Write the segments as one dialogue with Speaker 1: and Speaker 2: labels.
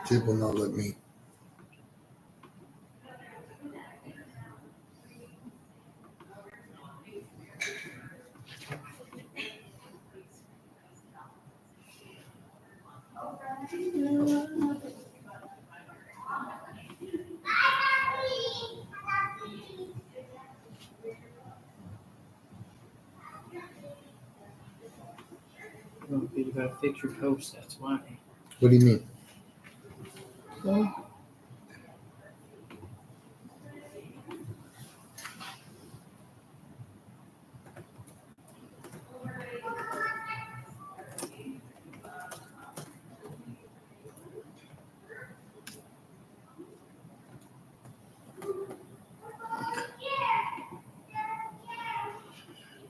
Speaker 1: It will not let me.
Speaker 2: Oh, you gotta fix your post, that's why.
Speaker 1: What do you mean?
Speaker 2: Well,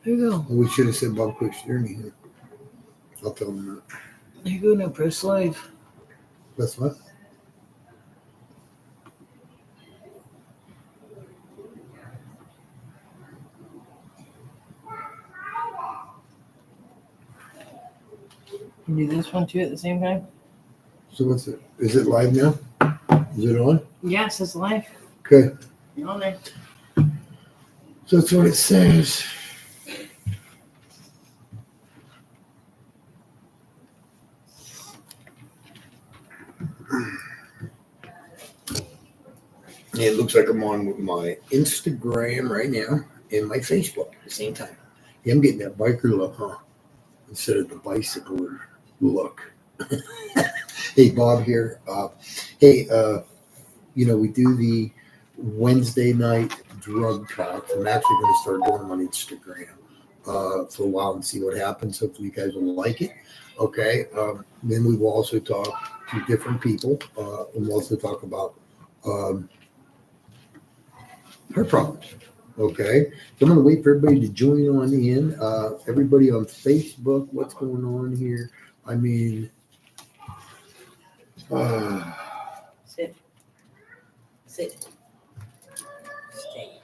Speaker 2: there you go.
Speaker 1: We should have said Bob Quick's journey. I'll tell them that.
Speaker 2: There you go, now press live.
Speaker 1: That's what?
Speaker 2: You do this one too at the same time?
Speaker 1: So what's it? Is it live now? Is it on?
Speaker 2: Yes, it's live.
Speaker 1: Okay.
Speaker 2: You're on there.
Speaker 1: So that's what it says. It looks like I'm on with my Instagram right now and my Facebook at the same time. Yeah, I'm getting that biker look, huh? Instead of the bicycler look. Hey, Bob here. We do the Wednesday night drug talks. I'm actually going to start doing them on Instagram for a while and see what happens. Hopefully you guys will like it. Okay. Then we will also talk to different people. And we'll also talk about her problems. Okay. So I'm going to wait for everybody to join on in. Everybody on Facebook, what's going on here? I mean,
Speaker 2: Sit. Sit. Stay.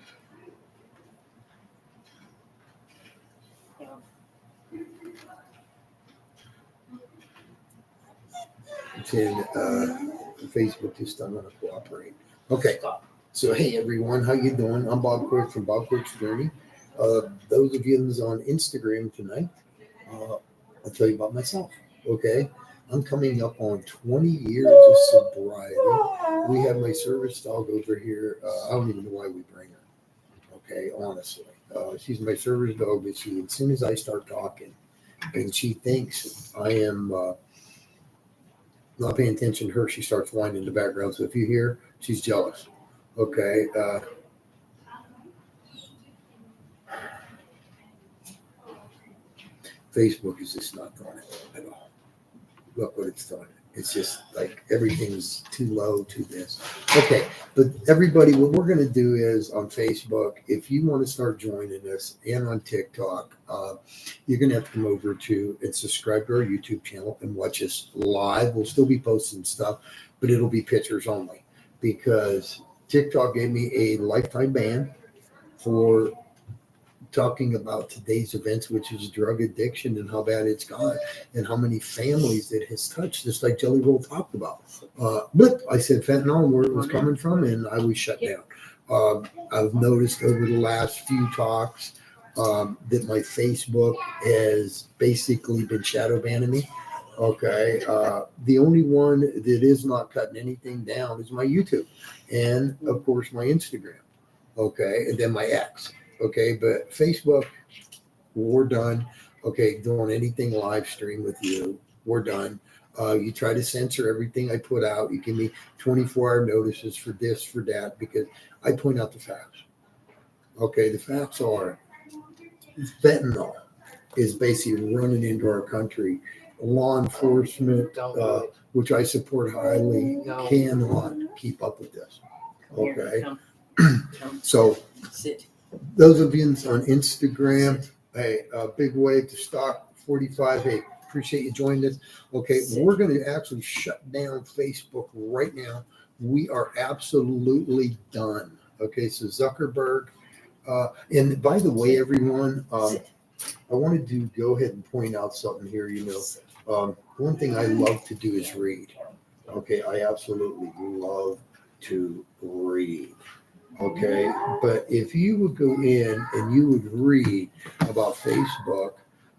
Speaker 1: and Facebook just don't want to cooperate. Okay.
Speaker 2: Stop.
Speaker 1: So, hey, everyone, how you doing? I'm Bob Quick from Bob Quick's Journey. Those of you that's on Instagram tonight, I'll tell you about myself, okay? I'm coming up on 20 years of sobriety. We have my service dog over here. I don't even know why we bring her, okay, honestly. She's my service dog, but as soon as I start talking and she thinks I am not paying attention to her, she starts whining in the background. So if you hear, she's jealous. Okay. Facebook is just not doing it at all. Look what it's done. It's just like everything's too low to this. Okay. But everybody, what we're going to do is on Facebook, if you want to start joining us and on TikTok, you're going to have to come over to and subscribe to our YouTube channel and watch us live. We'll still be posting stuff, but it'll be pictures only because TikTok gave me a lifetime ban for talking about today's events, which is drug addiction and how bad it's gone and how many families it has touched, just like Jelly Roll talked about. But I said fentanyl and where it was coming from, and I was shut down. I've noticed over the last few talks that my Facebook has basically been shadow banning me. Okay. The only one that is not cutting anything down is my YouTube and, of course, my Instagram. Okay. And then my X. Okay. But Facebook, we're done. Okay. Doing anything live stream with you, we're done. You try to censor everything I put out. You give me 24-hour notices for this, for that, because I point out the facts. Okay. The facts are fentanyl is basically running into our country. Law enforcement, which I support highly, cannot keep up with this. Okay. So those of you on Instagram, hey, big wave to stock 45. Hey, appreciate you joining us. Okay, we're going to actually shut down Facebook right now. We are absolutely done. Okay, so Zuckerberg. And by the way, everyone, I wanted to go ahead and point out something here. One thing I love to do is read. Okay, I absolutely love to read. Okay, but if you would go in and you would read about Facebook,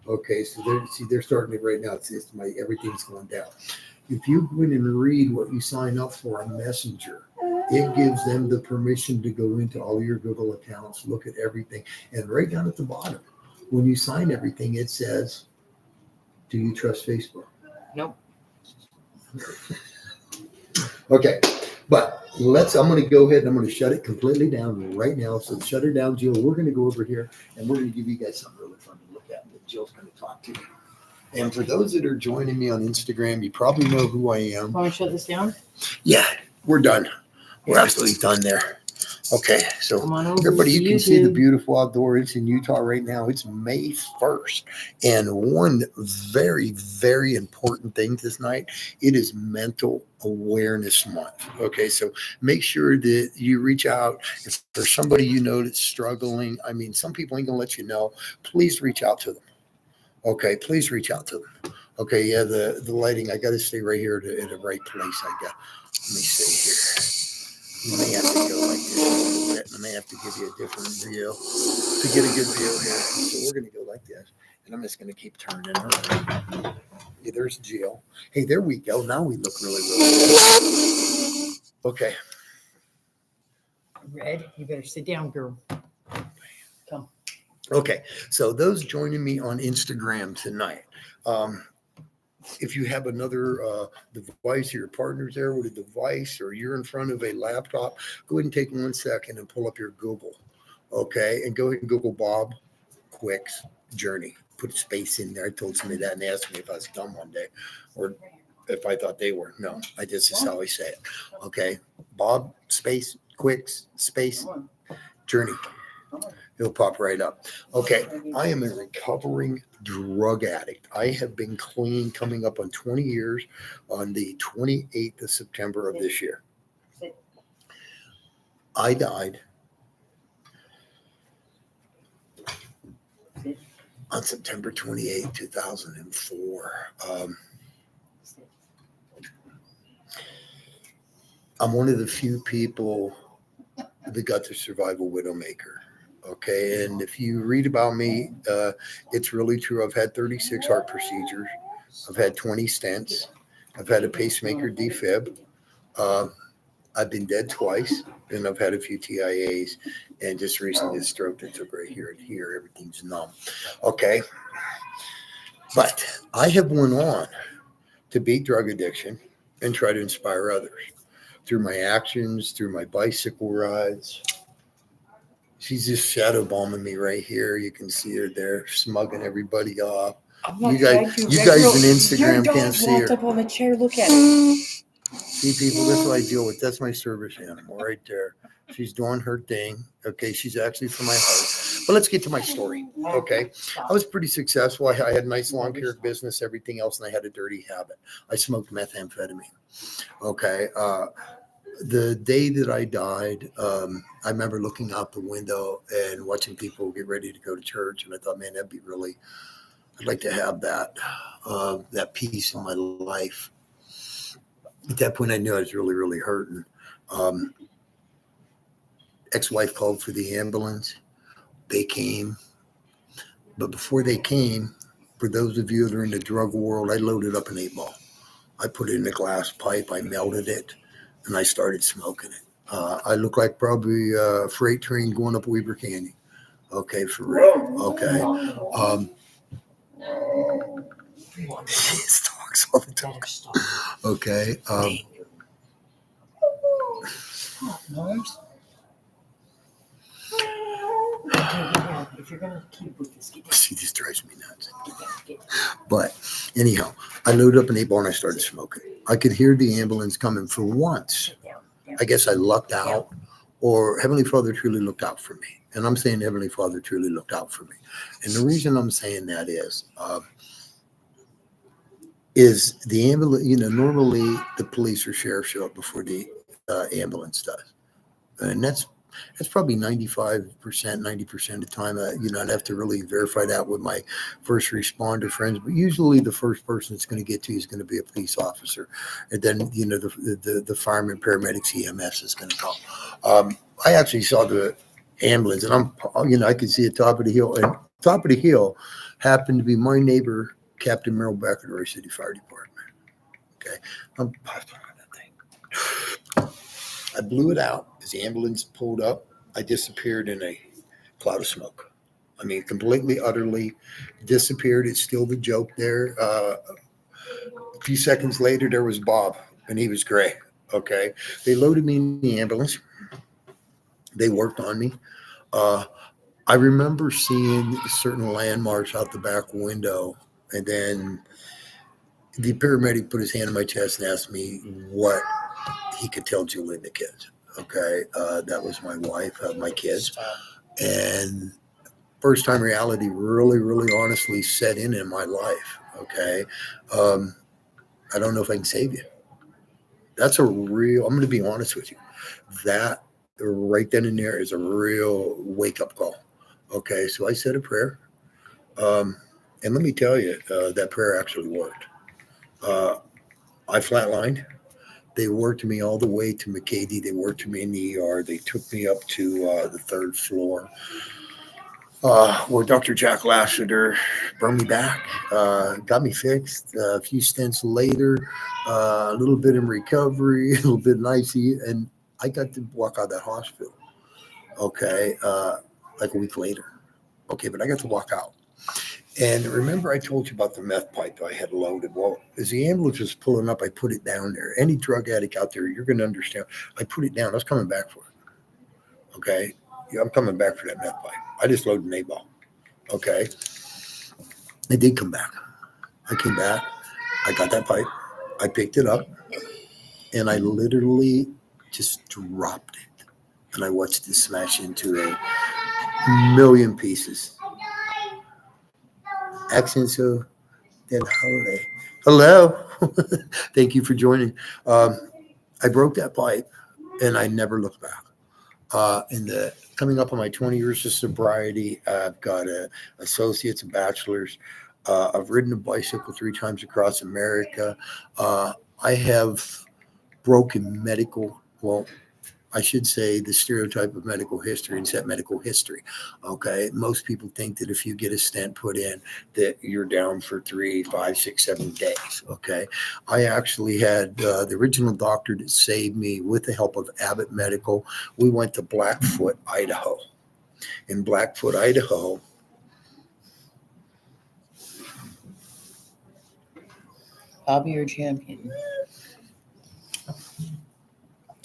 Speaker 1: okay, so they're starting it right now. It's my everything's going down. If you go in and read what you sign up for on Messenger, it gives them the permission to go into all your Google accounts, look at everything, and right down at the bottom, when you sign everything, it says, "Do you trust Facebook?"
Speaker 2: Nope.
Speaker 1: Okay, but I'm going to go ahead and I'm going to shut it completely down right now. So shut her down, Jill. We're going to go over here and we're going to give you guys something really fun to look at that Jill's going to talk to you. And for those that are joining me on Instagram, you probably know who I am.
Speaker 2: Want me to shut this down?
Speaker 1: Yeah, we're done. We're absolutely done there. Okay, so
Speaker 2: Come on over
Speaker 1: everybody,
Speaker 2: to
Speaker 1: you can see the
Speaker 2: YouTube.
Speaker 1: beautiful outdoors in Utah right now. It's May 1st. And one very, very important thing this night, it is Mental Awareness Month. Okay, so make sure that you reach out. If there's somebody you know that's struggling, I mean, some people ain't going to let you know. Please reach out to them. Okay, please reach out to them. Okay, yeah, the lighting, I got to stay right here in the right place. Let me see here. You may have to go like this a little bit. I may have to give you a different view to get a good view here. So we're going to go like this. And I'm just going to keep turning around. Yeah, there's Jill. Hey, there we go. Now we look really, really good. Okay.
Speaker 2: Red, you better sit down, girl. Come.
Speaker 1: Okay. So those joining me on Instagram tonight, if you have another device or your partner's there with a device or you're in front of a laptop, go ahead and take 1 second and pull up your Google. Okay. And go ahead and Google Bob Quick's journey. Put a space in there. I told somebody that and they asked me if I was dumb one day or if I thought they were. No, I just is how I say it. Okay. Bob space Quick's space journey. It'll pop right up. Okay. I am a recovering drug addict. I have been clean coming up on 20 years on the 28th of September of this year. I died on September 28, 2004. I'm one of the few people that got to survive a widowmaker. Okay. And if you read about me, it's really true. I've had 36 heart procedures. I've had 20 stents. I've had a pacemaker defib. I've been dead twice, and I've had a few TIAs, and just recently a stroke that took right here and here. Everything's numb. Okay. But I have went on to beat drug addiction and try to inspire others through my actions, through my bicycle rides. She's just shadow bombing me right here. You can see her there, smugging everybody off. You guys in Instagram can't see her.
Speaker 2: Up on the chair. Look at it.
Speaker 1: See, people, that's what I deal with. That's my service animal right there. She's doing her thing. Okay, she's actually from my heart. But let's get to my story. Okay, I was pretty successful. I had a nice long-haired business, everything else, and I had a dirty habit. I smoked methamphetamine. Okay, the day that I died, I remember looking out the window and watching people get ready to go to church, and I thought, man, I'd like to have that peace in my life. At that point, I knew I was really, really hurting. Ex-wife called for the ambulance. They came. But before they came, for those of you that are in the drug world, I loaded up an 8-ball. I put it in a glass pipe. I melted it, and I started smoking it. I look like probably a freight train going up Weber Canyon. Okay, for real. Okay. Stalks all the time. Okay.
Speaker 2: If you're gonna keep with this,
Speaker 1: she just drives me nuts. But anyhow, I loaded up an 8-ball and I started smoking. I could hear the ambulance coming for once. I guess I lucked out, or Heavenly Father truly looked out for me. And I'm saying Heavenly Father truly looked out for me. And the reason I'm saying that is the ambulance, normally the police or sheriff show up before the ambulance does. And that's That's probably 95%, 90% of the time. I'd have to really verify that with my first responder friends. But usually the first person it's going to get to is going to be a police officer. And then, the firemen, paramedics, EMS is going to come. I actually saw the ambulance, and I could see it top of the hill. And top of the hill happened to be my neighbor, Captain Merrill Becker, Roy City Fire Department. Okay. I'm puffed on that thing. I blew it out as the ambulance pulled up. I disappeared in a cloud of smoke. I mean, completely, utterly disappeared. It's still the joke there. A few seconds later, there was Bob, and he was gray. Okay. They loaded me in the ambulance. They worked on me. I remember seeing certain landmarks out the back window, and then the paramedic put his hand on my chest and asked me what he could tell Julie and the kids. Okay. That was my wife, my kids. And first time reality really, really honestly set in my life. Okay. I don't know if I can save you. That's I'm going to be honest with you. That right then and there is a real wake up call. Okay. So I said a prayer. And let me tell you, that prayer actually worked. I flatlined. They worked me all the way to McCady. They worked me in the ER. They took me up to the third floor, where Dr. Jack Lassiter brought me back, got me fixed. A few stents later, a little bit in recovery, a little bit in ICU, and I got to walk out of that hospital. Okay, like a week later. Okay, but I got to walk out. And remember, I told you about the meth pipe I had loaded. Well, as the ambulance was pulling up, I put it down there. Any drug addict out there, you're going to understand. I put it down. I was coming back for it. Okay. Yeah, I'm coming back for that meth pipe. I just loaded an 8-ball. Okay. I did come back. I came back. I got that pipe. I picked it up. And I literally just dropped it. And I watched it smash into a million pieces. Accents of that holiday. Hello. Thank you for joining. I broke that pipe and I never looked back. Coming up on my 20 years of sobriety, I've got a associate's and bachelor's. I've ridden a bicycle 3 times across America. I have broken I should say the stereotype of medical history and set medical history. Okay. Most people think that if you get a stent put in that you're down for 3, 5, 6, 7 days. Okay. I actually had the original doctor that saved me with the help of Abbott Medical. We went to Blackfoot, Idaho. In Blackfoot, Idaho,
Speaker 2: Bobby or champion?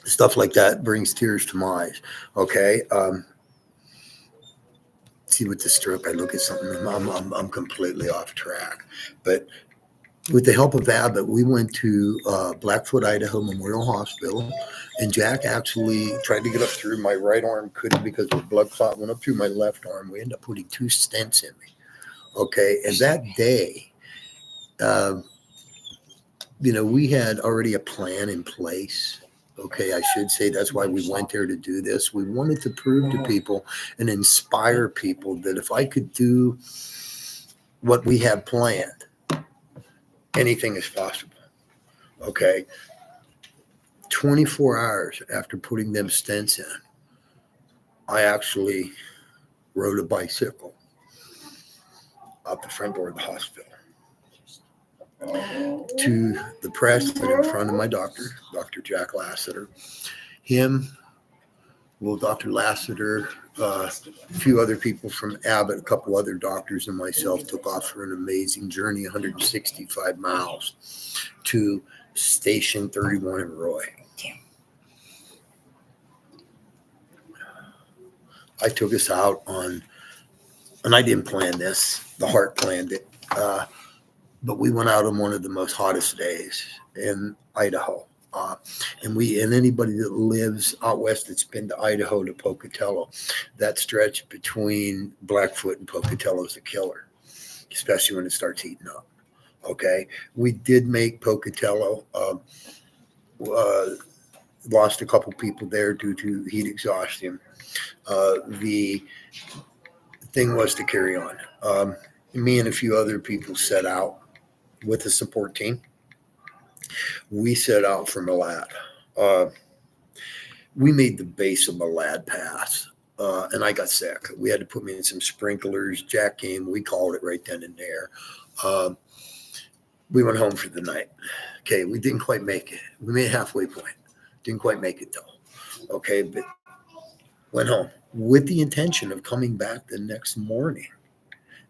Speaker 1: stuff like that brings tears to my eyes. Okay. See, with the stroke, I look at something and I'm completely off track. But with the help of Abbott, we went to Blackfoot, Idaho Memorial Hospital, and Jack actually tried to get up through my right arm, couldn't because the blood clot went up through my left arm. We ended up putting 2 stents in me. Okay. And that day, we had already a plan in place. Okay, I should say that's why we went there to do this. We wanted to prove to people and inspire people that if I could do what we had planned, anything is possible. Okay. 24 hours after putting them stents in, I actually rode a bicycle out the front door of the hospital to the press and in front of my doctor, Dr. Jack Lassiter. Dr. Lassiter, a few other people from Abbott, a couple other doctors, and myself took off for an amazing journey, 165 miles to Station 31 in Roy. I took us out and I didn't plan this, the heart planned it, but we went out on one of the most hottest days in Idaho. And anybody that lives out west that's been to Idaho to Pocatello, that stretch between Blackfoot and Pocatello is a killer, especially when it starts heating up. Okay. We did make Pocatello. lost a couple people there due to heat exhaustion. The thing was to carry on. Me and a few other people set out with a support team. We set out for Malad. Uh, we made the base of Malad Pass, and I got sick. We had to put me in some sprinklers. Jack came. We called it right then and there. We went home for the night. Okay, we didn't quite make it. We made a halfway point. Didn't quite make it though. Okay, but went home with the intention of coming back the next morning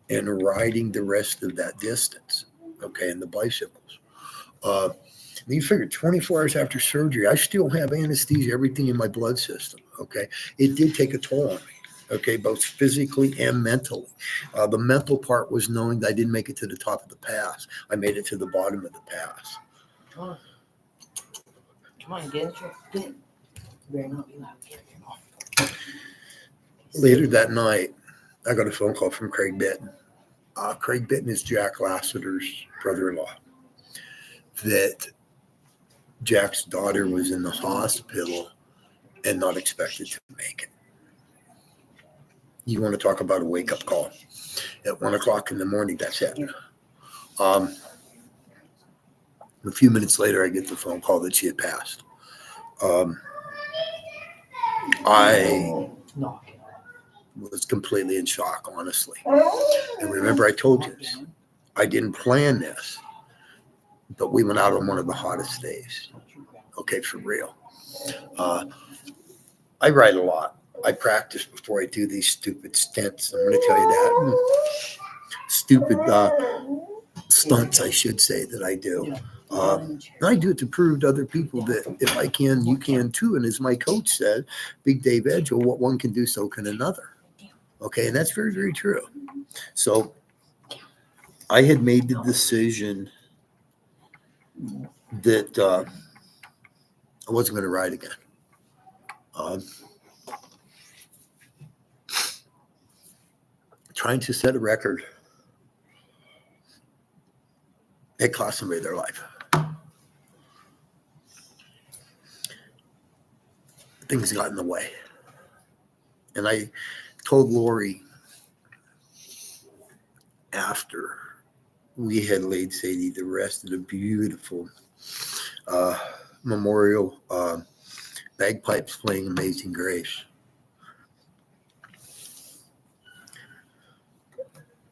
Speaker 1: and riding the rest of that distance. Okay, and the bicycles. You figure 24 hours after surgery, I still have anesthesia, everything in my blood system. Okay, it did take a toll on me. Okay, both physically and mentally. The mental part was knowing that I didn't make it to the top of the pass. I made it to the bottom of the pass.
Speaker 2: Come on, get in. Get in. You better not be loud. Get in.
Speaker 1: Later that night, I got a phone call from Craig Bitton. Craig Bitton is Jack Lassiter's brother-in-law. That Jack's daughter was in the hospital and not expected to make it. You want to talk about a wake-up call. At 1 o'clock in the morning, that's it. A few minutes later, I get the phone call that she had passed. I was completely in shock, honestly. And remember, I told you this. I didn't plan this, but we went out on one of the hottest days. Okay, for real. I ride a lot. I practice before I do these stupid stints. I'm going to tell you that. Stupid stunts, I should say, that I do. I do it to prove to other people that if I can, you can too. And as my coach said, Big Dave Edgel, what one can do, so can another. Okay, and that's very, very true. So I had made the decision that I wasn't going to ride again. Trying to set a record, it cost somebody their life. Things got in the way. And I told Lori after we had laid Sadie the rest of the beautiful memorial bagpipes playing Amazing Grace.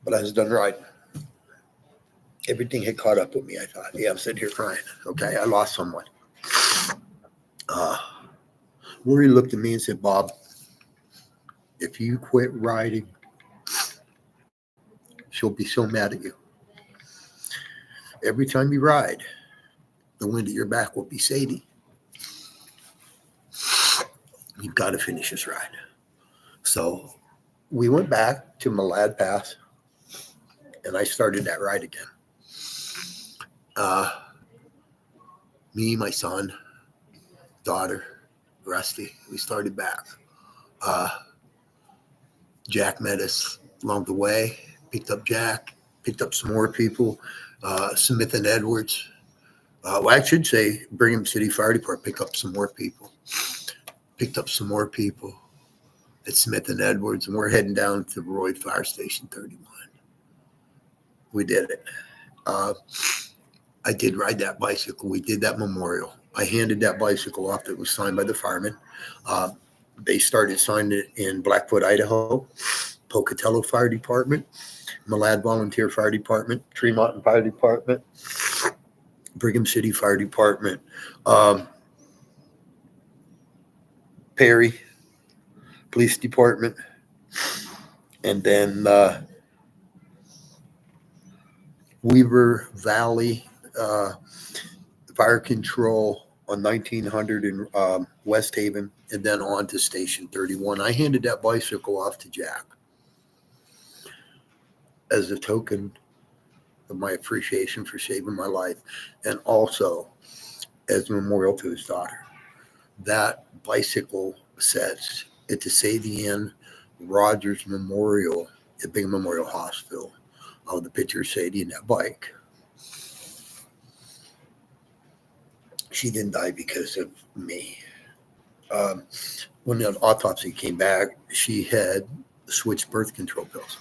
Speaker 1: But I was done riding. Everything had caught up with me. I thought, yeah, I'm sitting here crying. Okay, I lost someone. Lori looked at me and said, Bob, if you quit riding, she'll be so mad at you. Every time you ride, the wind at your back will be Sadie. You've got to finish this ride. So we went back to Malad Pass, and I started that ride again. Me, my son, daughter, Rusty, we started back. Jack met us along the way, picked up Jack, picked up some more people, Smith and Edwards. Well, I should say Brigham City Fire Department picked up some more people. At Smith and Edwards, and we're heading down to Roy Fire Station 31. We did it. I did ride that bicycle. We did that memorial. I handed that bicycle off that was signed by the firemen. They started signing it in Blackfoot, Idaho, Pocatello Fire Department, Malad Volunteer Fire Department, Tremont Fire Department, Brigham City Fire Department, Perry Police Department, and then Weaver Valley Fire Control on 1900 in West Haven, and then on to Station 31. I handed that bicycle off to Jack as a token of my appreciation for saving my life, and also as a memorial to his daughter. That bicycle sits at the Sadie Ann Rogers Memorial at Big Memorial Hospital. The picture of Sadie and that bike. She didn't die because of me. When the autopsy came back, she had switched birth control pills.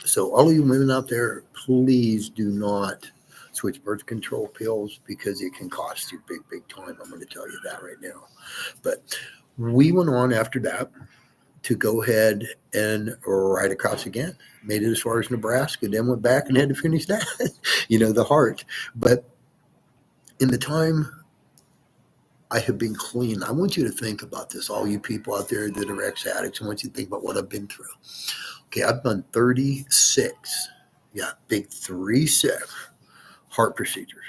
Speaker 1: So all of you women out there, please do not switch birth control pills because it can cost you big, big time. I'm going to tell you that right now. But we went on after that to go ahead and ride across again. Made it as far as Nebraska, then went back and had to finish that, the heart. But in the time I have been clean, I want you to think about this, all you people out there that are ex-addicts. I want you to think about what I've been through. Okay, I've done 36, big 36 heart procedures,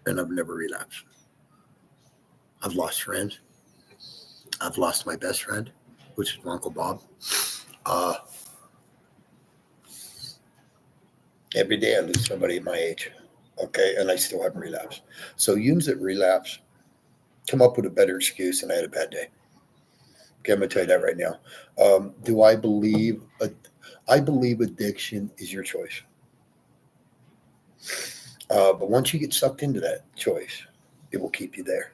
Speaker 1: and I've never relapsed. I've lost friends. I've lost my best friend, which is my Uncle Bob. Every day I lose somebody my age, okay, and I still haven't relapsed. So yous that relapse, come up with a better excuse, and I had a bad day. Okay, I'm going to tell you that right now. Do I believe? I believe addiction is your choice. But once you get sucked into that choice, it will keep you there.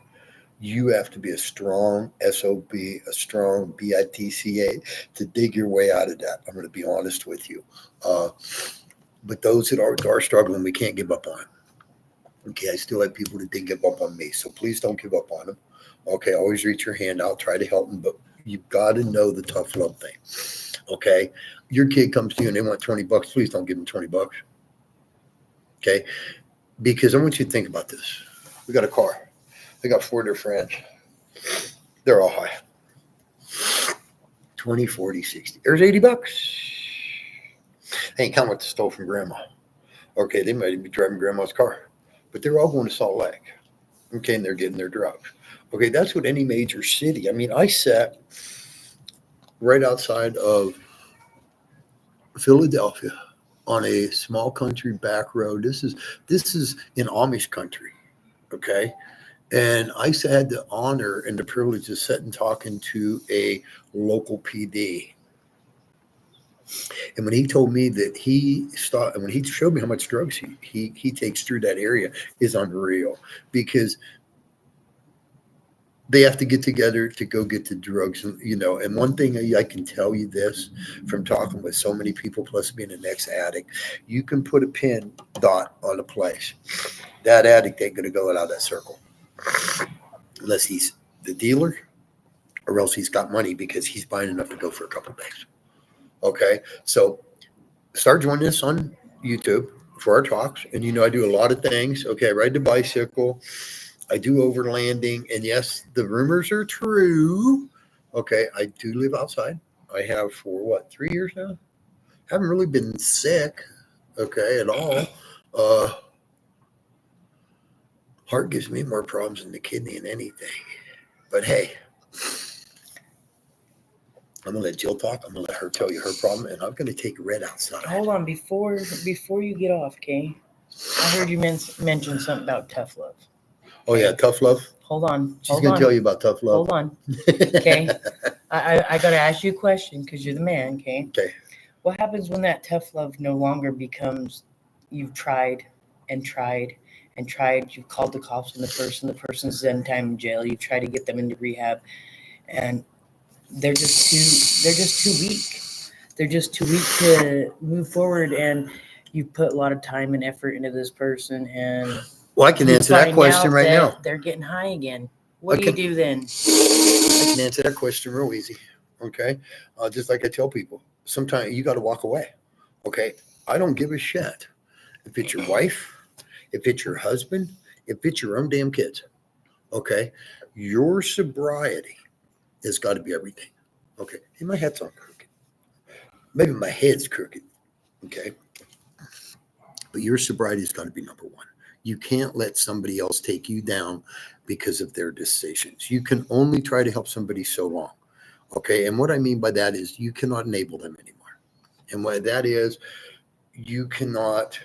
Speaker 1: You have to be a strong SOB, a strong BITCA to dig your way out of that. I'm going to be honest with you. But those that are struggling, we can't give up on. Okay, I still have people that didn't give up on me. So please don't give up on them. Okay, always reach your hand out, try to help them. But you've got to know the tough love thing. Okay, your kid comes to you and they want $20. Please don't give them $20. Okay, because I want you to think about this. We got a car. They got 4 of their friends. They're all high. 20, 40, 60. There's $80. They ain't counting what they stole from grandma. Okay, they might be driving grandma's car. But they're all going to Salt Lake. Okay, and they're getting their drugs. Okay, that's what any major city. I mean, I sat right outside of Philadelphia on a small country back road. This is in Amish country. Okay. And I had the honor and the privilege of sitting talking to a local PD. And when he told me that when he showed me how much drugs he takes through that area is unreal, because they have to get together to go get the drugs, and one thing I can tell you this from talking with so many people, plus being an ex-addict, you can put a pin dot on a place. That addict ain't going to go out of that circle unless he's the dealer, or else he's got money because he's buying enough to go for a couple of days. Okay, so start joining us on YouTube for our talks. And I do a lot of things. Okay, I ride the bicycle. I do overlanding. And yes, the rumors are true. Okay, I do live outside. I have for 3 years now. Haven't really been sick, okay, at all. Heart gives me more problems than the kidney and anything. But hey, I'm gonna let Jill talk. I'm gonna let her tell you her problem, and I'm gonna take Red outside.
Speaker 2: Hold on, before you get off, okay? I heard you mention something about tough love.
Speaker 1: Oh yeah, tough love.
Speaker 2: Hold on.
Speaker 1: She's gonna tell you about tough love.
Speaker 2: Hold on. Okay. I gotta ask you a question because you're the man, okay?
Speaker 1: Okay.
Speaker 2: What happens when that tough love no longer becomes you've tried and tried and tried, you've called the cops on the person's spending time in jail, you try to get them into rehab, and they're just too weak. They're just too weak to move forward, and you put a lot of time and effort into this person, and
Speaker 1: I can answer that question right now.
Speaker 2: They're getting high again. What do you do then?
Speaker 1: I can answer that question real easy. Okay, just like I tell people, sometimes you got to walk away. Okay, I don't give a shit if it's your wife, if it's your husband, if it's your own damn kids. Okay, your sobriety has got to be everything. Okay, hey, my head's on crooked. Maybe my head's crooked. Okay, but your sobriety has got to be number one. You can't let somebody else take you down because of their decisions. You can only try to help somebody so long. Okay, and what I mean by that is you cannot enable them anymore. And what that is, you cannot.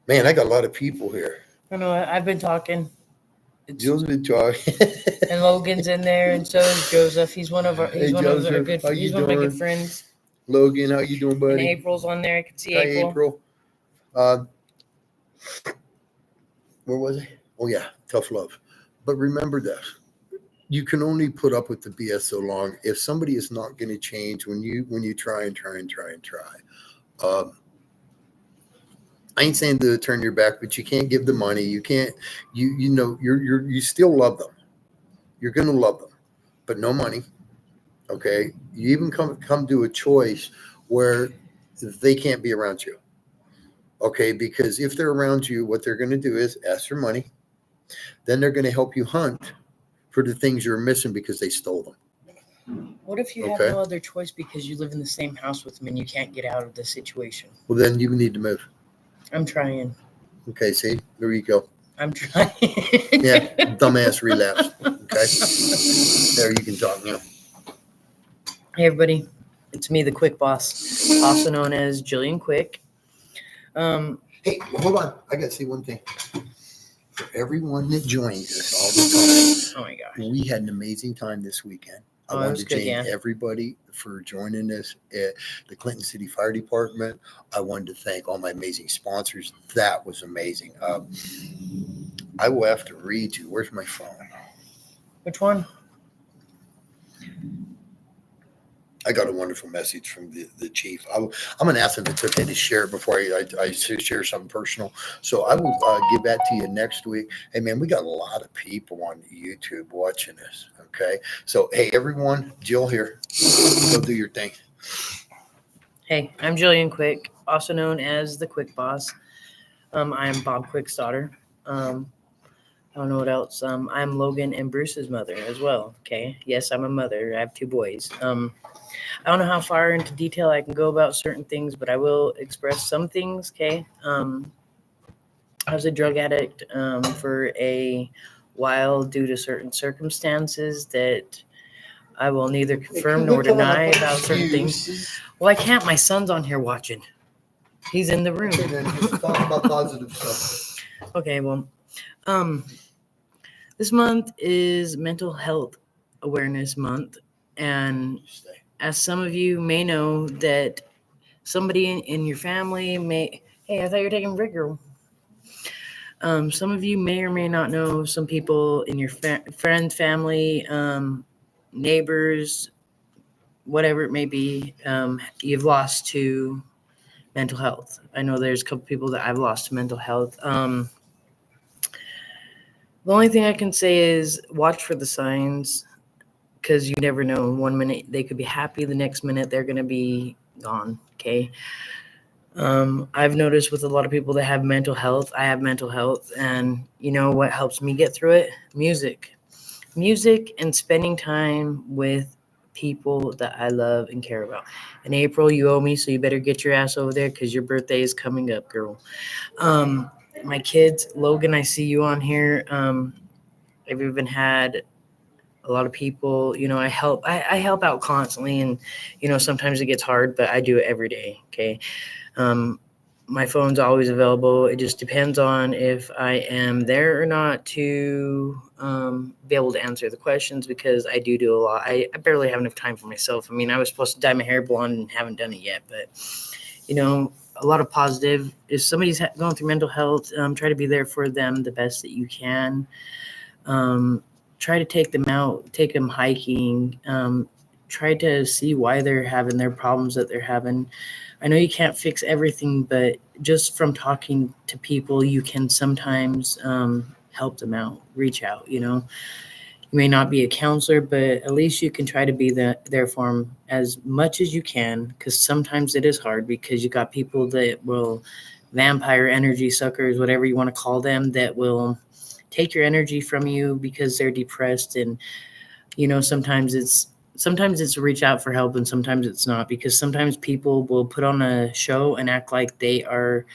Speaker 1: Man, I got a lot of people here.
Speaker 2: I know. I've been talking.
Speaker 1: Jill's been talking.
Speaker 2: And Logan's in there, and so is Joseph. He's one of our. He's one of our good.
Speaker 1: How you
Speaker 2: He's
Speaker 1: doing?
Speaker 2: one of my good friends.
Speaker 1: Logan, how you doing, buddy?
Speaker 2: And April's on there. I can see
Speaker 1: Hi,
Speaker 2: April.
Speaker 1: Where was I? Oh yeah, tough love. But remember this. You can only put up with the BS so long. If somebody is not going to change when you try and try and try and try. I ain't saying to turn your back, but you can't give the money. You can't. You still love them. You're going to love them, but no money. Okay. You even come to a choice where they can't be around you. Okay, because if they're around you, what they're going to do is ask for money. Then they're going to help you hunt for the things you're missing because they stole them.
Speaker 2: What if you have no other choice because you live in the same house with them and you can't get out of the situation?
Speaker 1: Well, then you need to move.
Speaker 2: I'm trying.
Speaker 1: Okay, see? There you go.
Speaker 2: I'm trying.
Speaker 1: Yeah, dumbass relapse. Okay? There, you can talk now.
Speaker 2: Hey, everybody. It's me, the Quick Boss, also known as Jillian Quick.
Speaker 1: Hey, hold on. I got to say one thing. For everyone that joined us all the time,
Speaker 2: oh my gosh,
Speaker 1: we had an amazing time this weekend. I wanted to thank everybody for joining us at the Clinton City Fire Department. I wanted to thank all my amazing sponsors. That was amazing. I will have to read you. Where's my phone?
Speaker 2: Which one?
Speaker 1: I got a wonderful message from the chief. I'm going to ask him if it's okay to share it before I share something personal. So I will give that to you next week. Hey, man, we got a lot of people on YouTube watching this. Okay. So, hey, everyone, Jill here. Go do your thing.
Speaker 2: Hey, I'm Jillian Quick, also known as the Quick Boss. I am Bob Quick's daughter. I don't know what else. I'm Logan and Bruce's mother as well. Okay. Yes, I'm a mother. I have 2 boys. I don't know how far into detail I can go about certain things, but I will express some things. Okay. I was a drug addict for a while due to certain circumstances that I will neither confirm nor deny about certain things. Well, I can't. My son's on here watching. He's in the room.
Speaker 1: Okay, then just talk about positive stuff.
Speaker 2: Okay, well, this month is Mental Health Awareness Month, and as some of you may know, that somebody in your family may. Hey, I thought you were taking a break, girl. Some of you may or may not know some people in your friend, family, neighbors, whatever it may be, you've lost to mental health. I know there's a couple people that I've lost to mental health. The only thing I can say is watch for the signs, because you never know. 1 minute they could be happy, the next minute they're going to be gone. Okay. I've noticed with a lot of people that have mental health, I have mental health, and you know what helps me get through it? Music and spending time with people that I love and care about. In April, you owe me, so you better get your ass over there because your birthday is coming up, girl. My kids, Logan, I see you on here. I've even had a lot of people, you know, I help out constantly, and you know, sometimes it gets hard, but I do it every day. Okay. My phone's always available. It just depends on if I am there or not to be able to answer the questions, because I do a lot. I barely have enough time for myself. I mean, I was supposed to dye my hair blonde and haven't done it yet, but you know, a lot of positive. If somebody's going through mental health, try to be there for them the best that you can. Try to take them out, take them hiking, try to see why they're having their problems that they're having. I know you can't fix everything, but just from talking to people, you can sometimes help them out, reach out, you know. You may not be a counselor, but at least you can try to be there for them as much as you can, because sometimes it is hard, because you got people that will, vampire energy suckers, whatever you want to call them, that will take your energy from you because they're depressed. And you know, sometimes it's reach out for help, and sometimes it's not, because sometimes people will put on a show and act like they are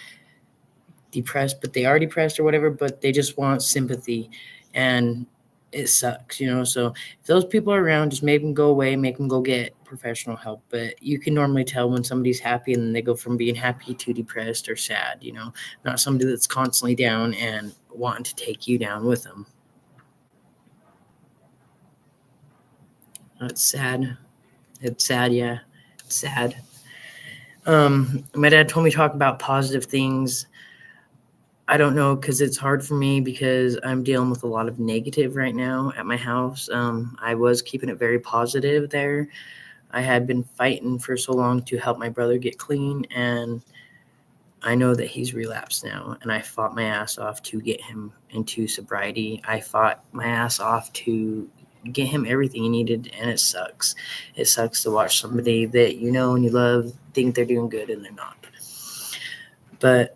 Speaker 2: depressed, but they are depressed or whatever, but they just want sympathy, and it sucks, you know. So if those people are around, just make them go away, make them go get professional help. But you can normally tell when somebody's happy and they go from being happy to depressed or sad, you know, not somebody that's constantly down and wanting to take you down with them. It's sad. It's sad, yeah. It's sad. My dad told me to talk about positive things. I don't know, because it's hard for me because I'm dealing with a lot of negative right now at my house. I was keeping it very positive there. I had been fighting for so long to help my brother get clean, and I know that he's relapsed now, and I fought my ass off to get him into sobriety. I fought my ass off to get him everything he needed, and it sucks. It sucks to watch somebody that you know and you love think they're doing good and they're not. But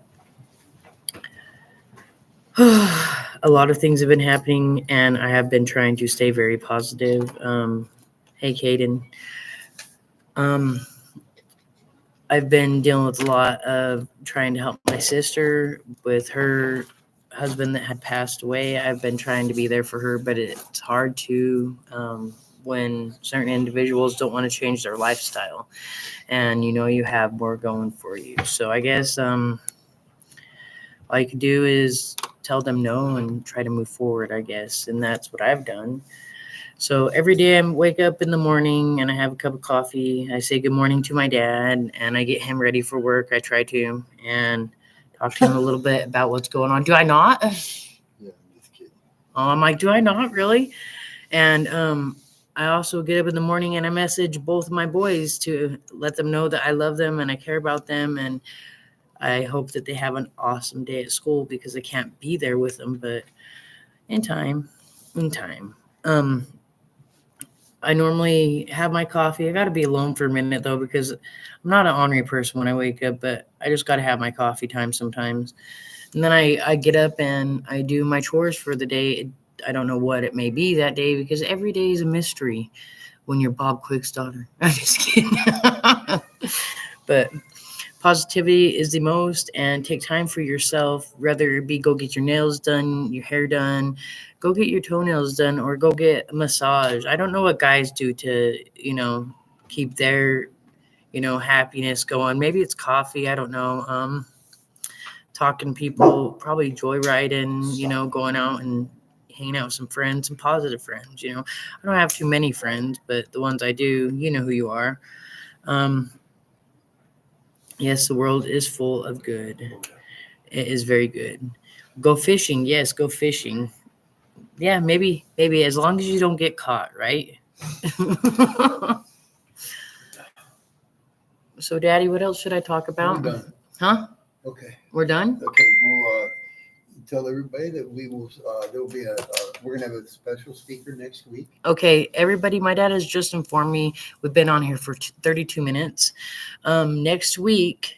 Speaker 2: a lot of things have been happening, and I have been trying to stay very positive. Hey, Caden. I've been dealing with a lot of trying to help my sister with her husband that had passed away. I've been trying to be there for her, but it's hard to when certain individuals don't want to change their lifestyle, and you have more going for you. So I guess all you can do is tell them no and try to move forward, I guess, and that's what I've done. So every day I wake up in the morning and I have a cup of coffee. I say good morning to my dad and I get him ready for work. I try to and talk to him a little bit about what's going on. Do I not?
Speaker 1: Yeah, I'm just kidding.
Speaker 2: I'm like, do I not really? And I also get up in the morning and I message both of my boys to let them know that I love them and I care about them. And I hope that they have an awesome day at school because I can't be there with them, but in time. I normally have my coffee. I got to be alone for a minute though, because I'm not an ornery person when I wake up, but I just got to have my coffee time sometimes. And then I get up and I do my chores for the day. I don't know what it may be that day because every day is a mystery when you're Bob Quick's daughter. I'm just kidding. But positivity is the most, and take time for yourself, whether it be go get your nails done, your hair done, go get your toenails done, or go get a massage. I don't know what guys do to keep their happiness going. Maybe it's coffee, I don't know. Talking to people, probably joyriding, going out and hanging out with some friends, some positive friends. I don't have too many friends, but the ones I do, you know who you are. Yes, the world is full of good. It is very good. Go fishing. Yes, go fishing. Yeah, maybe as long as you don't get caught, right? So, Daddy, what else should I talk about?
Speaker 1: We're done.
Speaker 2: Huh?
Speaker 1: Okay.
Speaker 2: We're done?
Speaker 1: Okay. We'll tell everybody that we will. There'll be we're gonna have a special speaker next week.
Speaker 2: Okay, everybody, my dad has just informed me we've been on here for 32 minutes. Next week,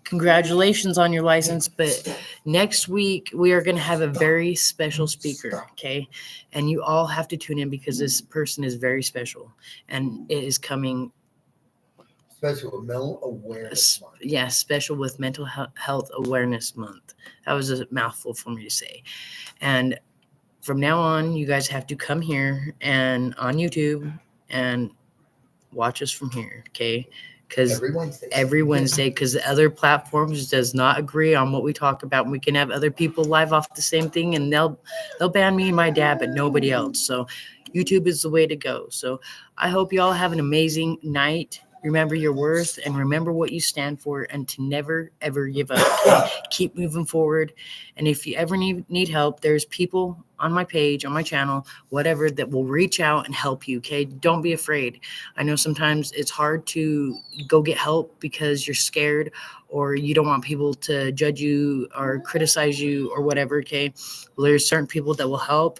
Speaker 2: congratulations on your license, but next week we are going to have a very special speaker, okay? And you all have to tune in because this person is very special, and it is coming.
Speaker 1: Special mental awareness month.
Speaker 2: Yeah, special with Mental Health Awareness Month. That was a mouthful for me to say. And from now on, you guys have to come here and on YouTube and watch us from here, okay? Because every Wednesday, because the other platforms does not agree on what we talk about. And we can have other people live off the same thing, and they'll ban me and my dad, but nobody else. So YouTube is the way to go. So I hope you all have an amazing night. Remember your worth and remember what you stand for, and to never, ever give up. Keep moving forward. And if you ever need help, there's people on my page, on my channel, whatever, that will reach out and help you, okay? Don't be afraid. I know sometimes it's hard to go get help because you're scared or you don't want people to judge you or criticize you or whatever, okay? Well, there's certain people that will help,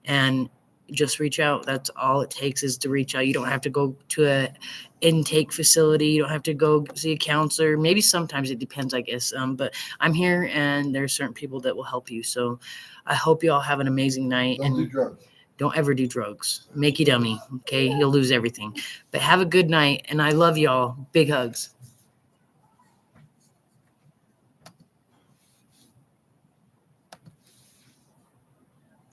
Speaker 2: and just reach out. That's all it takes is to reach out. You don't have to go to a intake facility. You don't have to go see a counselor. Maybe sometimes it depends, I guess. But I'm here, and there's certain people that will help you. So I hope you all have an amazing night.
Speaker 1: Don't do drugs.
Speaker 2: Don't ever do drugs. Make you dummy, okay? You'll lose everything. But have a good night, and I love y'all. Big hugs.